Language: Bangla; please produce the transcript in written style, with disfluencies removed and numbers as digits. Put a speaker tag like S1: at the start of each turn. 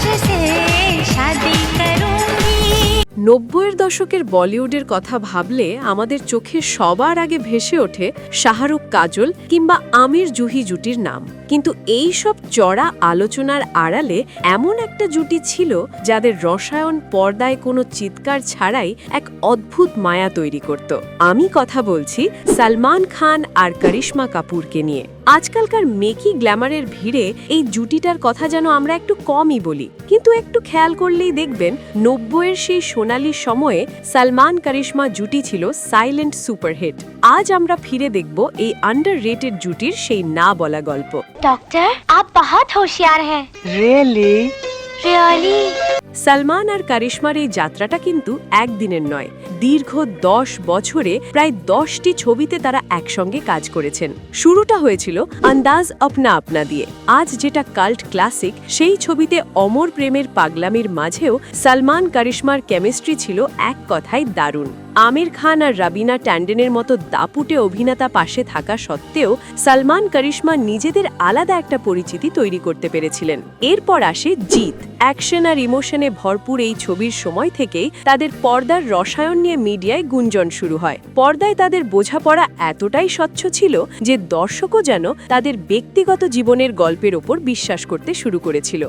S1: तुझसे शादी करूंगी।
S2: 90-এর দশকের বলিউডের কথা ভাবলে আমাদের চোখে সবার আগে ভেসে ওঠে শাহরুখ কাজল কিংবা আমির জুহি জুটির নাম। কিন্তু এই সব চড়া আলোচনার আড়ালে এমন একটা জুটি ছিল যাদের রসায়ন পর্দায় কোনো চিৎকার ছাড়াই এক অদ্ভুত মায়া তৈরি করত। আমি কথা বলছি সালমান খান আর করিশ্মা কাপুরকে নিয়ে। আজকালকার মেকি গ্ল্যামারের ভিড়ে এই জুটিটার কথা যেন আমরা একটু কমই বলি, কিন্তু একটু খেয়াল করলেই দেখবেন 90-এর সেই সোনালি সময়ে সালমান করিশ্মা জুটি ছিল সাইলেন্ট সুপারহিট। আজ আমরা ফিরে দেখব এই আন্ডাররেটেড জুটির সেই না বলা গল্প।
S1: डॉक्टर आप बहुत होशियार हैं।
S3: Really?
S1: रियली?
S2: সালমান আর করিশ্মার এই যাত্রাটা কিন্তু একদিনের নয়, দীর্ঘ 10 বছরে প্রায় 10টি ছবিতে তারা একসঙ্গে কাজ করেছেন। শুরুটা হয়েছিল আন্দাজ আপনা আপনা দিয়ে। আজ যেটা কাল্ট ক্লাসিক, সেই ছবিতে অমর প্রেমের পাগলামির মাঝেও সালমান করিশ্মার কেমিস্ট্রি ছিল এক কথায় দারুণ। আমির খান আর রাবিনা ট্যান্ডেনের মতো দাপুটে অভিনেতা পাশে থাকা সত্ত্বেও সালমান করিশ্মা নিজেদের আলাদা একটা পরিচিতি তৈরি করতে পেরেছিলেন। এরপর আসে জিত। অ্যাকশন আর ইমোশনে ভরপুর এই ছবির সময় থেকেই তাদের পর্দার রসায়ন নিয়ে মিডিয়ায় গুঞ্জন শুরু হয়। পর্দায় তাদের বোঝাপড়া এতটাই স্বচ্ছ ছিল যে দর্শকও যেন তাদের ব্যক্তিগত জীবনের গল্পের ওপর বিশ্বাস করতে শুরু করেছিল।